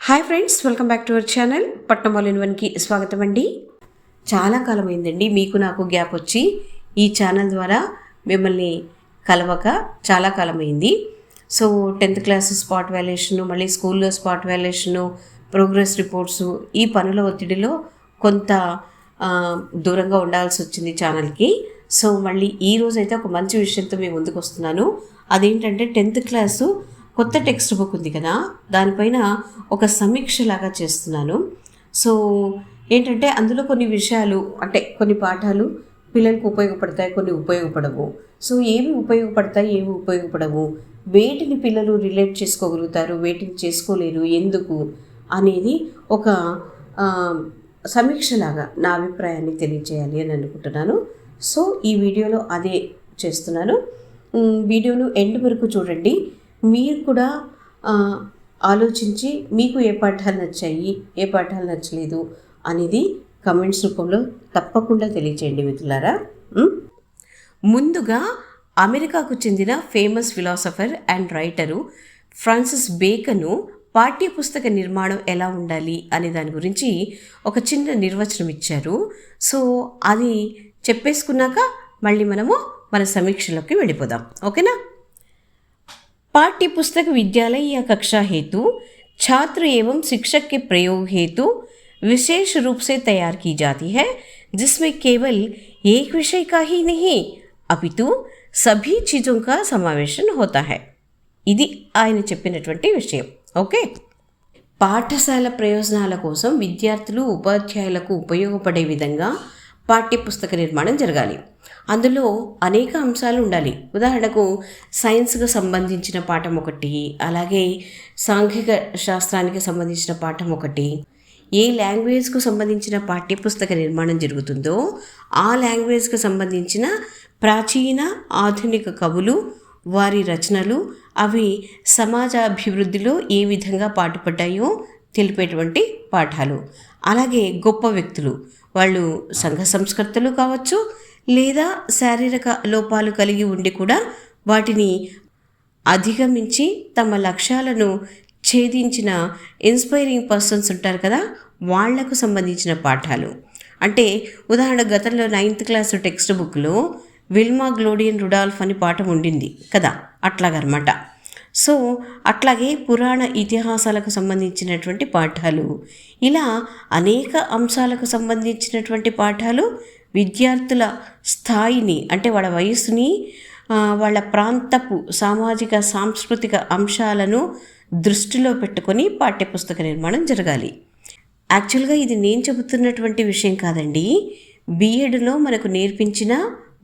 Hi friends, welcome back to our channel పట్నం all in వన్కి స్వాగతం అండి. చాలా కాలం అయిందండి మీకు నాకు గ్యాప్ వచ్చి ఈ ఛానల్ ద్వారా మిమ్మల్ని కలవక చాలా కాలం అయింది. So 10th class spot valuation, మళ్ళీ స్కూల్లో స్పాట్ వాల్యుయేషను, ప్రోగ్రెస్ రిపోర్ట్సు, ఈ పనుల ఒత్తిడిలో కొంత దూరంగా ఉండాల్సి వచ్చింది ఛానల్కి. సో మళ్ళీ ఈ రోజైతే ఒక మంచి విషయంతో మేము ముందుకు వస్తున్నాను. అదేంటంటే 10th క్లాసు కొత్త టెక్స్ట్ బుక్ ఉంది కదా, దానిపైన ఒక సమీక్షలాగా చేస్తున్నాను. సో ఏంటంటే అందులో కొన్ని విషయాలు, అంటే కొన్ని పాఠాలు పిల్లలకు ఉపయోగపడతాయి, కొన్ని ఉపయోగపడవు. సో ఏవి ఉపయోగపడతాయి, ఏవి ఉపయోగపడవు, వేటిని పిల్లలు రిలేట్ చేసుకోగలుగుతారు, వేటిని చేసుకోలేరు, ఎందుకు అనేది ఒక సమీక్షలాగా నా అభిప్రాయాన్ని తెలియజేయాలి అని అనుకుంటున్నాను. సో ఈ వీడియోలో అదే చేస్తున్నాను. వీడియోను ఎండ్ వరకు చూడండి. మీరు కూడా ఆలోచించి మీకు ఏ పాఠాలు నచ్చాయి, ఏ పాఠాలు నచ్చలేదు అనేది కమెంట్స్ రూపంలో తప్పకుండా తెలియచేయండి మిత్రులారా. ముందుగా అమెరికాకు చెందిన famous philosopher and writer Francis Bacon పాఠ్యపుస్తక నిర్మాణం ఎలా ఉండాలి అనే దాని గురించి ఒక చిన్న నిర్వచనం ఇచ్చారు. సో అది చెప్పేసుకున్నాక మళ్ళీ మనము మన సమీక్షలోకి వెళ్ళిపోదాం, ఓకేనా. पाठ्य पुस्तक विद्यालय या कक्षा हेतु छात्र एवं शिक्षक के प्रयोग हेतु विशेष रूप से तैयार की जाती है, जिसमें केवल एक विषय का ही नहीं अपितु सभी चीज़ों का समावेशन होता है. ఇది ఆయన చెప్పినటువంటి విషయం. ఓకే, పాఠశాల ప్రయోజనాల కోసం విద్యార్థులు ఉపాధ్యాయులకు ఉపయోగపడే విధంగా పాఠ్యపుస్తక నిర్మాణం జరగాలి. అందులో అనేక అంశాలు ఉండాలి. ఉదాహరణకు సైన్స్కి సంబంధించిన పాఠం ఒకటి, అలాగే సాంఘిక శాస్త్రానికి సంబంధించిన పాఠం ఒకటి. ఏ లాంగ్వేజ్కు సంబంధించిన పాఠ్యపుస్తక నిర్మాణం జరుగుతుందో ఆ లాంగ్వేజ్కి సంబంధించిన ప్రాచీన ఆధునిక కవులు, వారి రచనలు, అవి సమాజ అభివృద్ధిలో ఏ విధంగా పాటుపడ్డాయో తెలిపేటువంటి పాఠాలు. అలాగే గొప్ప వ్యక్తులు, వాళ్ళు సంఘ సంస్కర్తలు కావచ్చు, లేదా శారీరక లోపాలు కలిగి ఉండి కూడా వాటిని అధిగమించి తమ లక్ష్యాలను ఛేదించిన ఇన్స్పైరింగ్ పర్సన్స్ ఉంటారు కదా, వాళ్లకు సంబంధించిన పాఠాలు. అంటే ఉదాహరణ, గతంలో 9th క్లాస్ టెక్స్ట్ బుక్లో విల్మా గ్లోడియన్ రుడాల్ఫ్ అని పాఠం ఉండింది కదా, అట్లాగనమాట. సో అట్లాగే పురాణ ఇతిహాసాలకు సంబంధించినటువంటి పాఠాలు, ఇలా అనేక అంశాలకు సంబంధించినటువంటి పాఠాలు విద్యార్థుల స్థాయిని, అంటే వాళ్ళ వయసుని, వాళ్ళ ప్రాంతపు సామాజిక సాంస్కృతిక అంశాలను దృష్టిలో పెట్టుకొని పాఠ్యపుస్తక నిర్మాణం జరగాలి. యాక్చువల్గా ఇది నేను చెబుతున్నటువంటి విషయం కాదండి, బిఎడ్లో మనకు నేర్పించిన,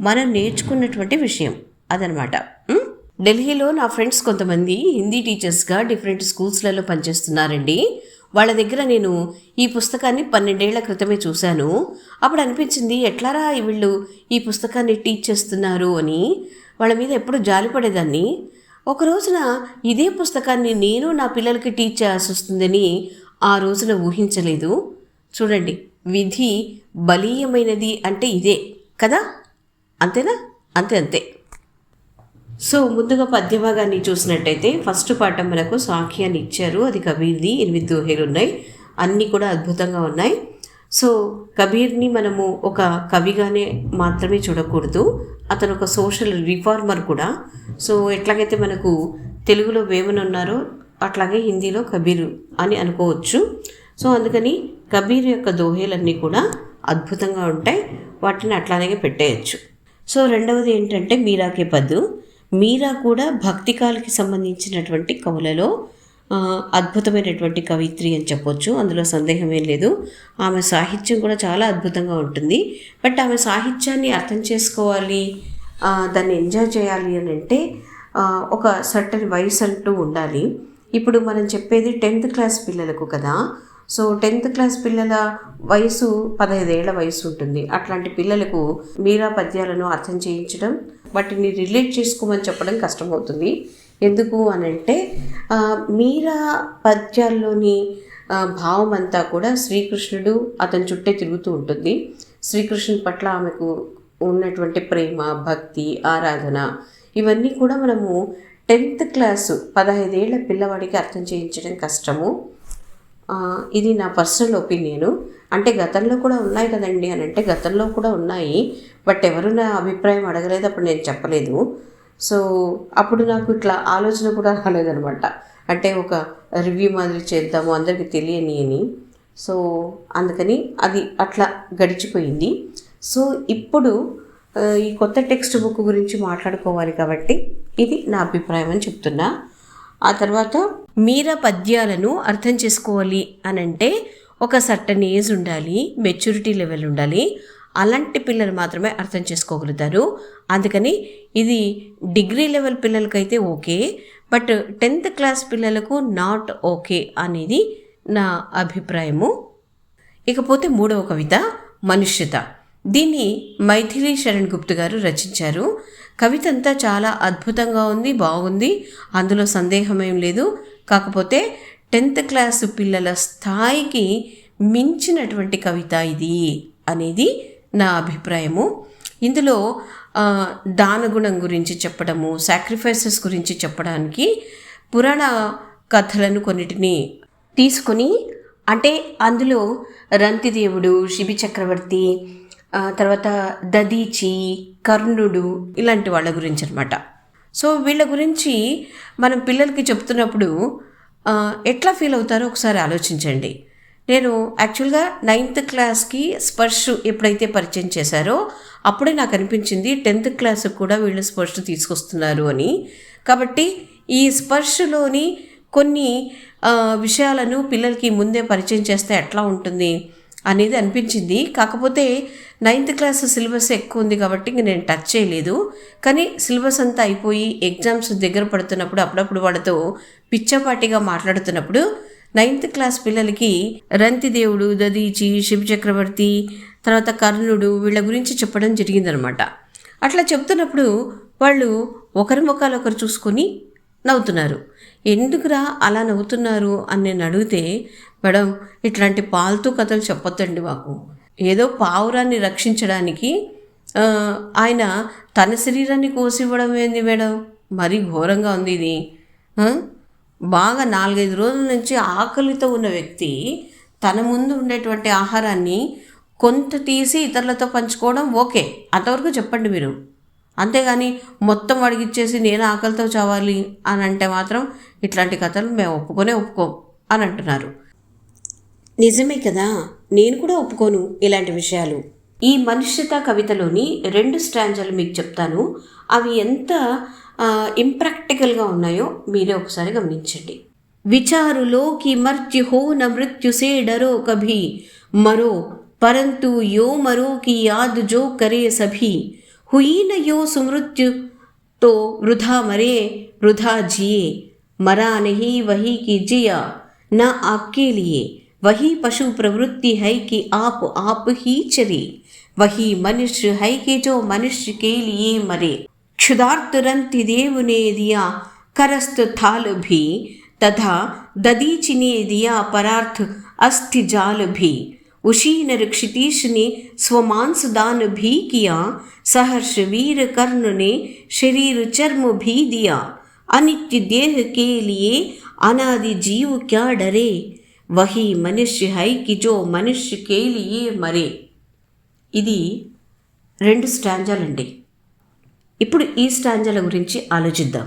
మనం నేర్చుకున్నటువంటి విషయం అదనమాట. ఢిల్లీలో నా ఫ్రెండ్స్ కొంతమంది హిందీ టీచర్స్గా డిఫరెంట్ స్కూల్స్లలో పనిచేస్తున్నారండి. వాళ్ళ దగ్గర నేను ఈ పుస్తకాన్ని 12 ఏళ్ల క్రితమే చూశాను. అప్పుడు అనిపించింది, ఎట్లారా వీళ్ళు ఈ పుస్తకాన్ని టీచ్ చేస్తున్నారు అని. వాళ్ళ మీద ఎప్పుడు జాలిపడేదాన్ని. ఒక రోజున ఇదే పుస్తకాన్ని నేను నా పిల్లలకి టీచ్ చేయాల్సి వస్తుందని ఆ రోజున ఊహించలేదు. చూడండి, విధి బలీయమైనది అంటే ఇదే కదా, అంతేనా? అంతే. సో ముందుగా పద్యభాగాన్ని చూసినట్టయితే ఫస్ట్ పాఠం మనకు సాంఖ్యాన్ని ఇచ్చారు. అది కబీర్ది. 8 దోహేలు ఉన్నాయి, అన్నీ కూడా అద్భుతంగా ఉన్నాయి. సో కబీర్ని మనము ఒక కవిగానే మాత్రమే చూడకూడదు, అతను ఒక సోషల్ రిఫార్మర్ కూడా. సో ఎట్లాగైతే మనకు తెలుగులో వేమన ఉన్నారో అట్లాగే హిందీలో కబీర్ అని అనుకోవచ్చు. సో అందుకని కబీర్ యొక్క దోహేలన్నీ కూడా అద్భుతంగా ఉంటాయి, వాటిని అట్లానే పెట్టేయచ్చు. సో రెండవది ఏంటంటే మీరాకే పద్దు. మీరా కూడా భక్తికాలకి సంబంధించినటువంటి కవులలో అద్భుతమైనటువంటి కవిత్రి అని చెప్పొచ్చు, అందులో సందేహం ఏం లేదు. ఆమె సాహిత్యం కూడా చాలా అద్భుతంగా ఉంటుంది. బట్ ఆమె సాహిత్యాన్ని అర్థం చేసుకోవాలి, దాన్ని ఎంజాయ్ చేయాలి అని అంటే ఒక సర్టన్ వయసు అంటూ ఉండాలి. ఇప్పుడు మనం చెప్పేది 10th క్లాస్ పిల్లలకు కదా. సో 10th క్లాస్ పిల్లల వయసు 15 ఏళ్ల వయసు ఉంటుంది. అట్లాంటి పిల్లలకు మీరా పద్యాలను అర్థం చేయించడం, వాటిని రిలేట్ చేసుకోమని చెప్పడం కష్టమవుతుంది. ఎందుకు అనంటే మీరా పద్యాల్లోని భావం అంతా కూడా శ్రీకృష్ణుడు అతని చుట్టే తిరుగుతూ ఉంటుంది. శ్రీకృష్ణుని పట్ల ఆమెకు ఉన్నటువంటి ప్రేమ, భక్తి, ఆరాధన, ఇవన్నీ కూడా మనము 10th క్లాసు 15 ఏళ్ల పిల్లవాడికి అర్థం చేయించడం కష్టము. ఇది నా పర్సనల్ ఒపీనియను. అంటే గతంలో కూడా ఉన్నాయి కదండి అని అంటే గతంలో కూడా ఉన్నాయి, బట్ ఎవరు నా అభిప్రాయం అడగలేదు, అప్పుడు నేను చెప్పలేదు. సో అప్పుడు నాకు ఇట్లా ఆలోచన కూడా రాలేదనమాట. అంటే ఒక రివ్యూ మాదిరి చేద్దాము అందరికీ తెలియని అని. సో అందుకని అది అట్లా గడిచిపోయింది. సో ఇప్పుడు ఈ కొత్త టెక్స్ట్ బుక్ గురించి మాట్లాడుకోవాలి కాబట్టి ఇది నా అభిప్రాయం అని చెప్తున్నా. ఆ తర్వాత మీరా పద్యాలను అర్థం చేసుకోవాలి అని అంటే ఒక సర్టన్ ఏజ్ ఉండాలి, మెచ్యూరిటీ లెవెల్ ఉండాలి. అలాంటి పిల్లలు మాత్రమే అర్థం చేసుకోగలుగుతారు. అందుకని ఇది డిగ్రీ లెవెల్ పిల్లలకైతే ఓకే, బట్ 10th క్లాస్ పిల్లలకు నాట్ ఓకే అనేది నా అభిప్రాయము. ఇకపోతే 3వ కవిత మనుష్యత. దీన్ని మైథిలి శరణ్ గుప్త గారు రచించారు. కవిత అంతా చాలా అద్భుతంగా ఉంది, బాగుంది, అందులో సందేహం ఏం లేదు. కాకపోతే 10th క్లాసు పిల్లల స్థాయికి మించినటువంటి కవిత ఇది అనేది నా అభిప్రాయము. ఇందులో దానగుణం గురించి చెప్పడము, సాక్రిఫైసెస్ గురించి చెప్పడానికి పురాణ కథలను కొన్నిటిని తీసుకొని, అంటే అందులో రంతిదేవుడు, శిబి చక్రవర్తి, తర్వాత దదీచి, కర్ణుడు ఇలాంటి వాళ్ళ గురించి అనమాట. సో వీళ్ళ గురించి మనం పిల్లలకి చెప్తున్నప్పుడు ఎట్లా ఫీల్ అవుతారో ఒకసారి ఆలోచించండి. నేను యాక్చువల్గా 9th క్లాస్కి స్పర్శ్ ఎప్పుడైతే పరిచయం చేశారో అప్పుడే నాకు అనిపించింది 10th క్లాస్కి కూడా వీళ్ళు స్పర్శ్ తీసుకొస్తున్నారు అని. కాబట్టి ఈ స్పర్శలోని కొన్ని విషయాలను పిల్లలకి ముందే పరిచయం చేస్తే ఎట్లా ఉంటుంది అనేది అనిపించింది. కాకపోతే 9th క్లాస్ సిలబస్ ఎక్కువ ఉంది కాబట్టి ఇంక నేను టచ్ చేయలేదు. కానీ సిలబస్ అంతా అయిపోయి ఎగ్జామ్స్ దగ్గర పడుతున్నప్పుడు అప్పుడప్పుడు వాళ్ళతో పిచ్చపాటిగా మాట్లాడుతున్నప్పుడు 9th క్లాస్ పిల్లలకి రంతిదేవుడు, దదీచి, శిబి చక్రవర్తి, తర్వాత కర్ణుడు వీళ్ళ గురించి చెప్పడం జరిగిందనమాట. అట్లా చెప్తున్నప్పుడు వాళ్ళు ఒకరి ముఖాలు ఒకరు చూసుకొని నవ్వుతున్నారు. ఎందుకురా అలా నవ్వుతున్నారు అని నేను అడిగితే, మేడం ఇట్లాంటి పాల్తూ కథలు చెప్పొద్దండి మాకు. ఏదో పావురాన్ని రక్షించడానికి ఆయన తన శరీరాన్ని కోసివ్వడం ఏంది మేడం, మరీ ఘోరంగా ఉంది ఇది. బాగా 4-5 రోజుల నుంచి ఆకలితో ఉన్న వ్యక్తి తన ముందు ఉండేటువంటి ఆహారాన్ని కొంత తీసి ఇతరులతో పంచుకోవడం ఓకే, అంతవరకు చెప్పండి మీరు. అంతేగాని మొత్తం అడిగిచ్చేసి నేను ఆకలితో చావాలి అని అంటే మాత్రం ఇట్లాంటి కథలు మేము ఒప్పుకోం అని అంటున్నారు. నిజమే కదా, నేను కూడా ఒప్పుకోను ఇలాంటి విషయాలు. ఈ మనుష్యత కవితలోని 2 స్టాంజాలు మీకు చెప్తాను. అవి ఎంత ఇంప్రాక్టికల్గా ఉన్నాయో మీరే ఒకసారి గమనించండి. విచారులో కి మర్త్యు హో న మృత్యు సే డరో కభీ మరో పరంతు యో మరో కి యాద్ జో కరే సభీ हुई न यो सुमृत्यु तो वृथा मरे वृथा जिए मरा नहीं वही की जिया न आपके लिए वही पशु प्रवृत्ति है कि आप ही चरे वही मनुष्य है कि जो मनुष्य के लिए मरे क्षुधार्तरंति देव ने दिया करस्त थाल भी तथा ददीच ने दिया परार्थ अस्थि जाल भी उसी नरक्षितीश ने स्वमांस दान भी किया सहर्ष वीर कर्ण ने शरीर चर्म भी दिया अनित्य देह के लिए अनादि जीव क्या डरे वही मनुष्य है कि जो मनुष्य के लिए मरे. ఇది 2 స్టాంజాలండి. ఇప్పుడు ఈ స్టాంజాల గురించి ఆలోచిద్దాం.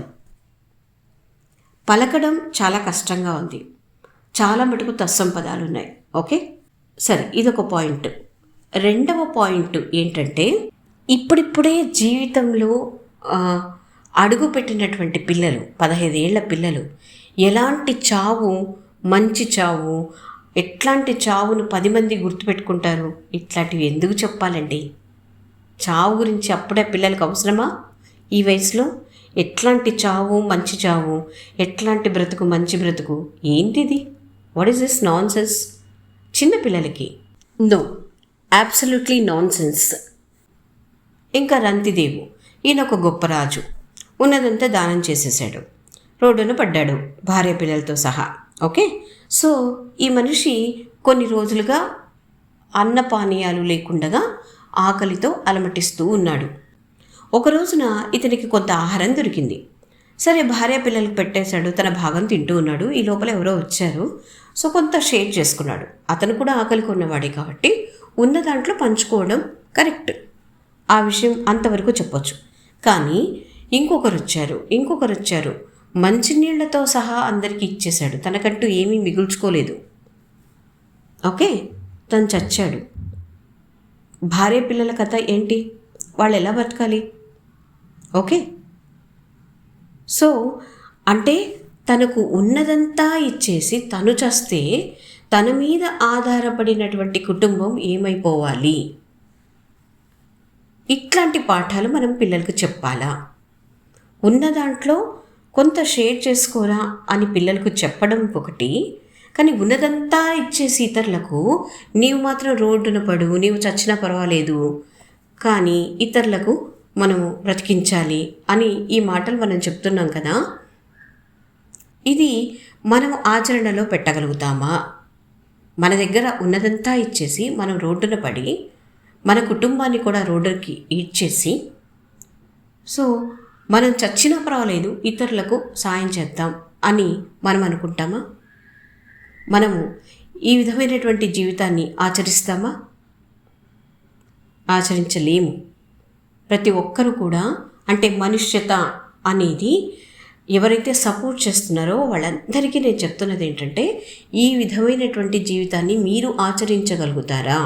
పలకడం చాలా కష్టంగా ఉంది, చాలా మటుకు తత్సం పదాలు ఉన్నాయి. ఓకే సరే, ఇదొక పాయింట్. 2వ పాయింట్ ఏంటంటే, ఇప్పుడిప్పుడే జీవితంలో అడుగు పెట్టినటువంటి పిల్లలు, 15 ఏళ్ల పిల్లలు ఎలాంటి చావు, మంచి చావు, ఎట్లాంటి చావును 10 మంది గుర్తుపెట్టుకుంటారు, ఇట్లాంటివి ఎందుకు చెప్పాలండి? చావు గురించి అప్పుడే పిల్లలకు అవసరమా ఈ వయసులో? ఎట్లాంటి చావు, మంచి చావు, ఎట్లాంటి బ్రతుకు, మంచి బ్రతుకు, ఏంటిది? What is this non sense? చిన్నపిల్లలకి నో, అబ్సల్యూట్లీ నాన్ సెన్స్. ఇంకా రంతిదేవు, ఈయన ఒక గొప్ప రాజు, ఉన్నదంతా దానం చేసేసాడు, రోడ్డున పడ్డాడు భార్య పిల్లలతో సహా. ఓకే, సో ఈ మనిషి కొన్ని రోజులుగా అన్నపానీయాలు లేకుండగా ఆకలితో అలమటిస్తూ ఉన్నాడు. ఒక రోజున ఇతనికి కొంత ఆహారం దొరికింది. సరే భార్య పిల్లలకు పెట్టేశాడు, తన భాగం తింటూ ఉన్నాడు. ఈ లోపల ఎవరో వచ్చారు. సో కొంత షేర్ చేసుకున్నాడు. అతను కూడా ఆకలికి ఉన్నవాడే కాబట్టి ఉన్న దాంట్లో పంచుకోవడం కరెక్ట్. ఆ విషయం అంతవరకు చెప్పొచ్చు. కానీ ఇంకొకరు వచ్చారు, మంచినీళ్లతో సహా అందరికీ ఇచ్చేశాడు. తనకంటూ ఏమీ మిగుల్చుకోలేదు. ఓకే, తను చచ్చాడు. భార్య పిల్లల కథ ఏంటి? వాళ్ళు ఎలా బతకాలి? ఓకే, సో అంటే తనకు ఉన్నదంతా ఇచ్చేసి తను చస్తే తన మీద ఆధారపడినటువంటి కుటుంబం ఏమైపోవాలి? ఇట్లాంటి పాఠాలు మనం పిల్లలకు చెప్పాలా? ఉన్న దాంట్లో కొంత షేర్ చేసుకోరా అని పిల్లలకు చెప్పడం ఒకటి, కానీ ఉన్నదంతా ఇచ్చేసి ఇతరులకు నీవు మాత్రం రోడ్డున పడు, నీవు చచ్చినా పర్వాలేదు కానీ ఇతరులకు మనము బ్రతికించాలి అని ఈ మాటలు మనం చెప్తున్నాం కదా, ఇది మనం ఆచరణలో పెట్టగలుగుతామా? మన దగ్గర ఉన్నదంతా ఇచ్చేసి మనం రోడ్డున పడి మన కుటుంబాన్ని కూడా రోడ్డుకి ఈడ్చేసి సో మనం చచ్చినా పర్వాలేదు ఇతరులకు సాయం చేద్దాం అని మనం అనుకుంటామా? మనము ఈ విధమైనటువంటి జీవితాన్ని ఆచరిస్తామా? ఆచరించలేము. ప్రతి ఒక్కరు కూడా అంటే మనుష్యత అనేది ఎవరైతే సపోర్ట్ చేస్తున్నారో వాళ్ళందరికీ నేను చెప్తున్నది ఏంటంటే ఈ విధమైనటువంటి జీవితాన్ని మీరు ఆచరించగలుగుతారా?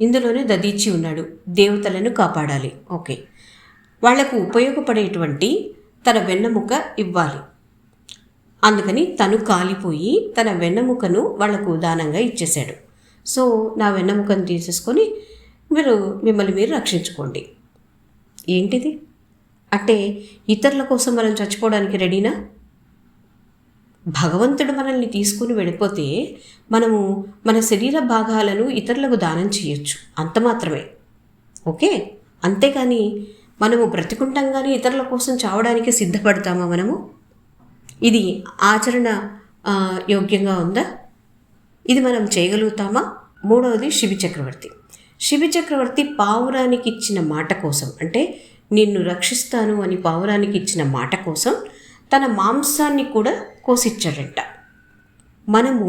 ఇందులోనే దదీచి ఉన్నాడు, దేవతలను కాపాడాలి. ఓకే, వాళ్లకు ఉపయోగపడేటువంటి తన వెన్నెముక ఇవ్వాలి. అందుకని తను కాలిపోయి తన వెన్నెముకను వాళ్లకు దానంగా ఇచ్చేశాడు. సో నా వెన్నెముకను తీసేసుకొని మిమ్మల్ని మీరు రక్షించుకోండి. ఏంటిది? అంటే ఇతరుల కోసం మనం చచ్చిపోవడానికి రెడీనా? భగవంతుడు మనల్ని తీసుకుని వెళ్ళిపోతే మనము మన శరీర భాగాలను ఇతరులకు దానం చేయొచ్చు, అంత మాత్రమే. ఓకే, అంతేకాని మనము బ్రతికుంటంగానే ఇతరుల కోసం చావడానికి సిద్ధపడతామా మనము? ఇది ఆచరణ యోగ్యంగా ఉందా? ఇది మనం చేయగలుగుతామా? మూడవది శిబి చక్రవర్తి పావురానికి ఇచ్చిన మాట కోసం, అంటే నిన్ను రక్షిస్తాను అని పావురానికి ఇచ్చిన మాట కోసం తన మాంసాన్ని కూడా కోసిచ్చాడంట. మనము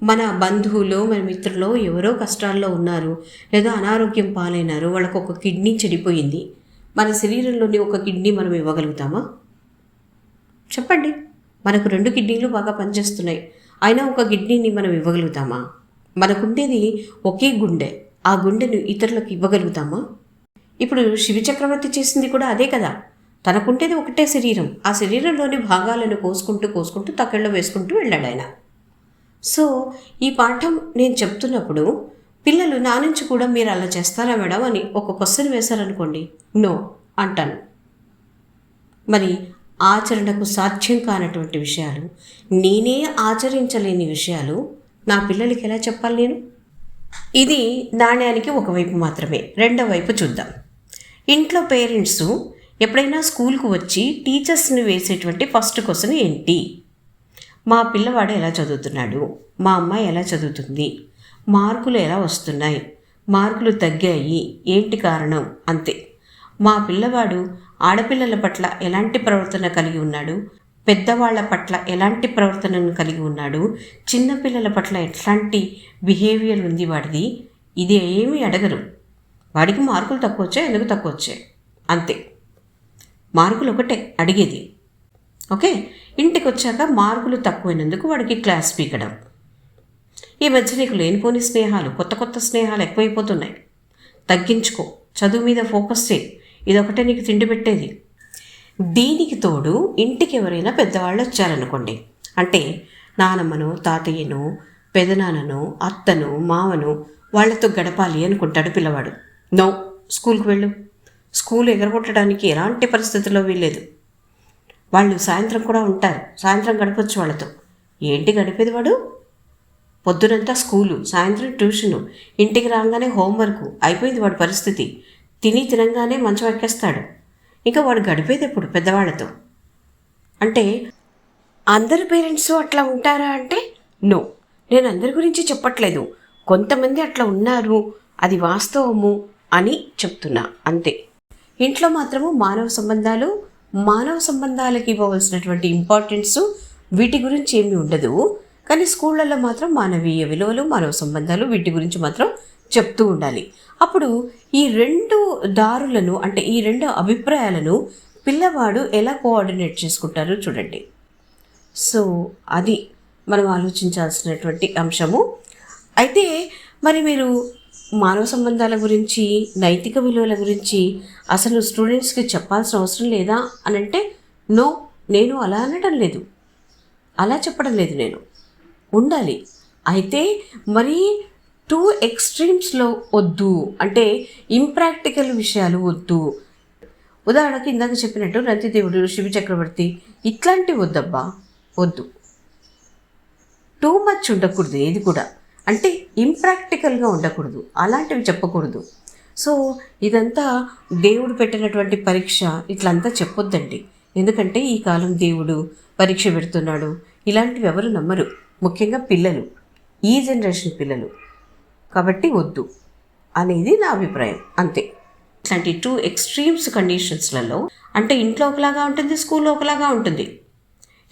మన బంధువులో మన మిత్రులో ఎవరో కష్టాల్లో ఉన్నారు, లేదా అనారోగ్యం పాలైనారు, వాళ్ళకు ఒక కిడ్నీ చెడిపోయింది, మన శరీరంలోని ఒక కిడ్నీ మనం ఇవ్వగలుగుతామా? చెప్పండి. మనకు 2 కిడ్నీలు బాగా పనిచేస్తున్నాయి, అయినా ఒక కిడ్నీని మనం ఇవ్వగలుగుతామా? మనకుండేది ఒకే గుండె, ఆ గుండెను ఇతరులకు ఇవ్వగలుగుతామా? ఇప్పుడు శివ చక్రవర్తి చేసింది కూడా అదే కదా. తనకుంటేది ఒకటే శరీరం, ఆ శరీరంలోని భాగాలను కోసుకుంటూ తక్కెళ్ళలో వేసుకుంటూ వెళ్ళాడు ఆయన. సో ఈ పాఠం నేను చెప్తున్నప్పుడు పిల్లలు నా నుంచి కూడా మీరు అలా చేస్తారా మేడం అని ఒక క్వశ్చన్ వేశారనుకోండి, నో అంటాను. మరి ఆచరణకు సాధ్యం కానటువంటి విషయాలు, నేనే ఆచరించలేని విషయాలు నా పిల్లలకి ఎలా చెప్పాలి నేను? ఇది నాణ్యానికి ఒకవైపు మాత్రమే. రెండో వైపు చూద్దాం. ఇంట్లో పేరెంట్స్ ఎప్పుడైనా స్కూల్కు వచ్చి టీచర్స్ని వేసేటువంటి ఫస్ట్ క్వశ్చన్ ఏంటి? మా పిల్లవాడు ఎలా చదువుతున్నాడు, మా అమ్మాయి ఎలా చదువుతుంది, మార్కులు ఎలా వస్తున్నాయి, మార్కులు తగ్గాయి, ఏంటి కారణం? అంతే. మా పిల్లవాడు ఆడపిల్లల పట్ల ఎలాంటి ప్రవర్తన కలిగి ఉన్నాడు, పెద్దవాళ్ల పట్ల ఎలాంటి ప్రవర్తనను కలిగి ఉన్నాడు, చిన్నపిల్లల పట్ల ఎట్లాంటి బిహేవియర్ ఉంది వాడిది, ఇది ఏమీ అడగరు. వాడికి మార్కులు తక్కువ వచ్చాయి, ఎందుకు తక్కువ వచ్చాయి, అంతే. మార్కులు ఒకటే అడిగేది. ఓకే, ఇంటికి వచ్చాక మార్కులు తక్కువైనందుకు వాడికి క్లాస్ పీకడం. ఈ మధ్య నీకు లేనిపోని స్నేహాలు, కొత్త స్నేహాలు ఎక్కువైపోతున్నాయి, తగ్గించుకో, చదువు మీద ఫోకస్ చేయి, ఇదొకటే నీకు తిండి పెట్టేది. దీనికి తోడు ఇంటికి ఎవరైనా పెద్దవాళ్ళు వచ్చారనుకోండి, అంటే నానమ్మను, తాతయ్యను, పెదనాన్నను, అత్తను, మామను, వాళ్లతో గడపాలి అనుకుంటాడు పిల్లవాడు. నో, స్కూల్కి వెళ్ళు. స్కూల్ ఎగరగొట్టడానికి ఎలాంటి పరిస్థితుల్లో వీల్లేదు. వాళ్ళు సాయంత్రం కూడా ఉంటారు, సాయంత్రం గడపచ్చు వాళ్ళతో. ఏంటి గడిపేది వాడు? పొద్దునంతా స్కూలు, సాయంత్రం ట్యూషను, ఇంటికి రాగానే హోంవర్క్, అయిపోయింది వాడి పరిస్థితి. తినంగానే మంచం ఎక్కేస్తాడు. ఇంకా వాడు గడిపేది ఎప్పుడు పెద్దవాళ్లతో? అంటే అందరి పేరెంట్స్ అట్లా ఉంటారా అంటే నో, నేను అందరి గురించి చెప్పట్లేదు, కొంతమంది అట్లా ఉన్నారు, అది వాస్తవము అని చెప్తున్నా, అంతే. ఇంట్లో మాత్రము మానవ సంబంధాలు మానవ సంబంధాలకి ఇవ్వవలసినటువంటి ఇంపార్టెన్స్ వీటి గురించి ఏమీ ఉండదు. కానీ స్కూళ్ళల్లో మాత్రం మానవీయ విలువలు, మానవ సంబంధాలు వీటి గురించి మాత్రం చెప్తూ ఉండాలి. అప్పుడు ఈ 2 దారులను, అంటే ఈ 2 అభిప్రాయాలను పిల్లవాడు ఎలా కోఆర్డినేట్ చేసుకుంటారో చూడండి. సో అది మనం ఆలోచించాల్సినటువంటి అంశము. అయితే మరి మీరు మానవ సంబంధాల గురించి, నైతిక విలువల గురించి అసలు స్టూడెంట్స్కి చెప్పాల్సిన అవసరం లేదా అని అంటే నో, నేను అలా అనడం లేదు, అలా చెప్పడం లేదు. నేను ఉండాలి. అయితే మరి 2 ఎక్స్ట్రీమ్స్లో వద్దు, అంటే ఇంప్రాక్టికల్ విషయాలు వద్దు. ఉదాహరణకి ఇందాక చెప్పినట్టు రంతిదేవుడు, శివ చక్రవర్తి ఇట్లాంటివి వద్దబ్బా, వద్దు. టూ మచ్ ఉండకూడదు ఏది కూడా, అంటే ఇంప్రాక్టికల్గా ఉండకూడదు, అలాంటివి చెప్పకూడదు. సో ఇదంతా దేవుడు పెట్టినటువంటి పరీక్ష, ఇట్లంతా చెప్పొద్దండి. ఎందుకంటే ఈ కాలం దేవుడు పరీక్ష పెడుతున్నాడు, ఇలాంటివి ఎవరు నమ్మరు, ముఖ్యంగా పిల్లలు, ఈ జనరేషన్ పిల్లలు. కాబట్టి వద్దు అనేది నా అభిప్రాయం, అంతే. ఇట్లాంటి 2 ఎక్స్ట్రీమ్స్ కండిషన్స్లలో, అంటే ఇంట్లో ఒకలాగా ఉంటుంది, స్కూల్లో ఒకలాగా ఉంటుంది.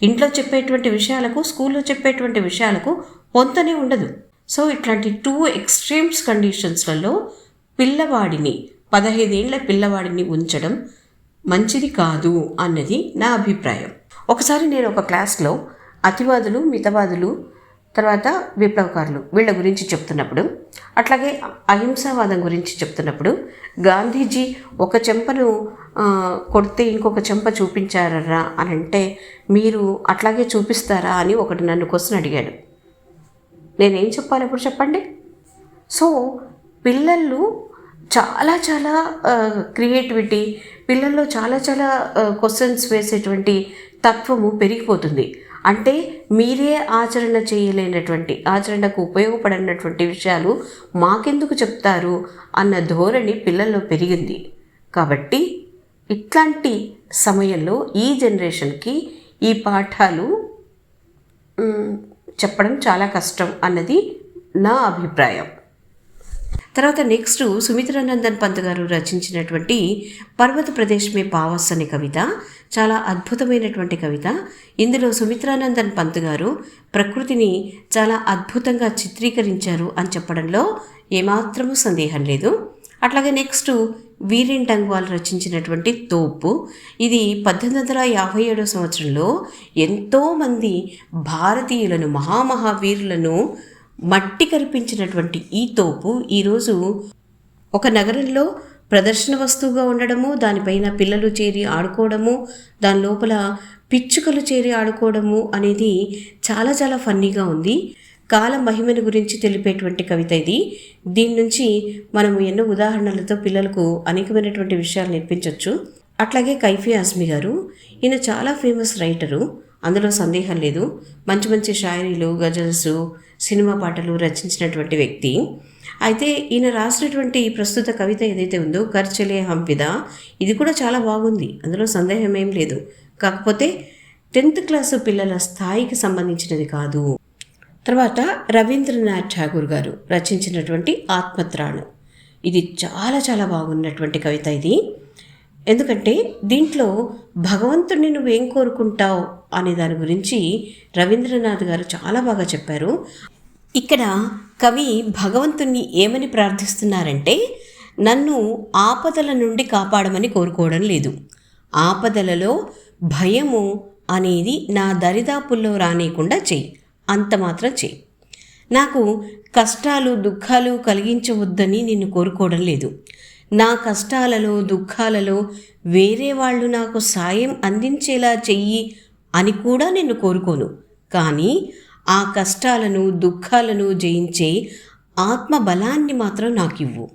ఇంట్లో చెప్పేటువంటి విషయాలకు, స్కూల్లో చెప్పేటువంటి విషయాలకు పొంతనే ఉండదు. సో ఇట్లాంటి 2 ఎక్స్ట్రీమ్స్ కండిషన్స్లలో పిల్లవాడిని, 15 ఏళ్ల పిల్లవాడిని ఉంచడం మంచిది కాదు అన్నది నా అభిప్రాయం. ఒకసారి నేను ఒక క్లాస్లో అతివాదులు, మితవాదులు, తర్వాత విప్లవకారులు వీళ్ళ గురించి చెప్తున్నప్పుడు, అట్లాగే అహింసావాదం గురించి చెప్తున్నప్పుడు, గాంధీజీ ఒక చెంపను కొడితే ఇంకొక చెంప చూపించారా అని అంటే మీరు అట్లాగే చూపిస్తారా అని ఒకటి నన్ను క్వశ్చన్ అడిగాడు. నేనేం చెప్పాలి ఇప్పుడు చెప్పండి? సో పిల్లలు చాలా చాలా క్రియేటివిటీ, పిల్లల్లో చాలా చాలా క్వశ్చన్స్ వేసేటువంటి తత్వము పెరిగిపోతుంది. అంటే మీరే ఆచరణ చేయలేనటువంటి, ఆచరణకు ఉపయోగపడినటువంటి విషయాలు మాకెందుకు చెప్తారు అన్న ధోరణి పిల్లల్లో పెరిగింది. కాబట్టి ఇట్లాంటి సమయంలో ఈ జనరేషన్కి ఈ పాఠాలు చెప్పడం చాలా కష్టం అన్నది నా అభిప్రాయం. తర్వాత నెక్స్ట్ సుమిత్రానందన్ పంత్ గారు రచించినటువంటి పర్వత ప్రదేశ్ మే పావస్ అనే కవిత చాలా అద్భుతమైనటువంటి కవిత. ఇందులో సుమిత్రానందన్ పంత్ గారు ప్రకృతిని చాలా అద్భుతంగా చిత్రీకరించారు అని చెప్పడంలో ఏమాత్రమూ సందేహం లేదు. అట్లాగే నెక్స్ట్ వీరేన్ డంగ్వాల్ రచించినటువంటి తోపు, ఇది 1857 సంవత్సరంలో ఎంతోమంది భారతీయులను, మహామహావీరులను మట్టి కరిపించినటువంటి ఈ తోపు ఈరోజు ఒక నగరంలో ప్రదర్శన వస్తువుగా ఉండడము, దానిపైన పిల్లలు చేరి ఆడుకోవడము, దాని లోపల పిచ్చుకలు చేరి ఆడుకోవడము అనేది చాలా చాలా ఫన్నీగా ఉంది. కాల మహిమను గురించి తెలిపేటువంటి కవిత ఇది. దీని నుంచి మనము ఎన్నో ఉదాహరణలతో పిల్లలకు అనేకమైనటువంటి విషయాలు నేర్పించవచ్చు. అట్లాగే కైఫీ ఆజ్మీ గారు, ఈయన చాలా ఫేమస్ రైటరు, అందులో సందేహం లేదు. మంచి మంచి షాయరీలు, గజల్స్, సినిమా పాటలు రచించినటువంటి వ్యక్తి. అయితే ఈయన రాసినటువంటి ప్రస్తుత కవిత ఏదైతే ఉందో కర్చలే హంపిదా, ఇది కూడా చాలా బాగుంది, అందులో సందేహం ఏం లేదు. కాకపోతే 10th క్లాసు పిల్లల స్థాయికి సంబంధించినది కాదు. తర్వాత రవీంద్రనాథ్ ఠాగూర్ గారు రచించినటువంటి ఆత్మత్రాణం, ఇది చాలా చాలా బాగున్నటువంటి కవిత ఇది. ఎందుకంటే దీంట్లో భగవంతుడిని నువ్వేం కోరుకుంటావు అనే దాని గురించి రవీంద్రనాథ్ గారు చాలా బాగా చెప్పారు. ఇక్కడ కవి భగవంతుణ్ణి ఏమని ప్రార్థిస్తున్నారంటే, నన్ను ఆపదల నుండి కాపాడమని కోరుకోవడం లేదు, ఆపదలలో భయము అనేది నా దరిదాపుల్లో రానియకుండా చెయ్యి, అంత మాత్రం చెయ్యి. నాకు కష్టాలు దుఃఖాలు కలిగించవద్దని నిన్ను కోరుకోవడం లేదు, నా కష్టాలలో దుఃఖాలలో వేరే వాళ్ళు నాకు సాయం అందించేలా చెయ్యి అని కూడా నిన్ను కోరుకోను. కానీ ఆ కష్టాలను దుఃఖాలను జయించే ఆత్మబలాన్ని మాత్రం నాకు ఇవ్వు,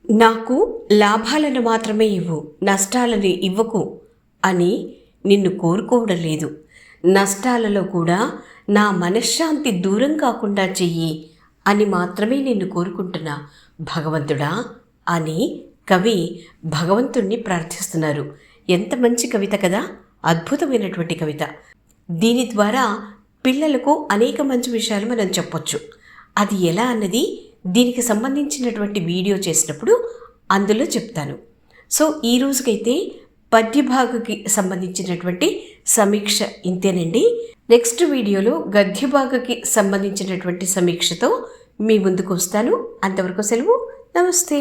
నాకు లాభాలను మాత్రమే ఇవ్వు, నష్టాలను ఇవ్వకు అని నిన్ను కోరుకోవడం లేదు. నష్టాలలో కూడా నా మనశ్శాంతి దూరం కాకుండా చెయ్యి అని మాత్రమే నిన్ను కోరుకుంటున్నా భగవంతుడా అని కవి భగవంతుణ్ణి ప్రార్థిస్తున్నారు. ఎంత మంచి కవిత కదా, అద్భుతమైనటువంటి కవిత. దీని ద్వారా పిల్లలకు అనేక మంచి విషయాలు మనం చెప్పొచ్చు. అది ఎలా అన్నది దీనికి సంబంధించినటువంటి వీడియో చేసినప్పుడు అందులో చెప్తాను. సో ఈ రోజుకైతే పద్యభాగకి సంబంధించినటువంటి సమీక్ష ఇంతేనండి. నెక్స్ట్ వీడియోలో గద్యభాగకి సంబంధించినటువంటి సమీక్షతో మీ ముందుకు వస్తాను. అంతవరకు సెలవు. నమస్తే.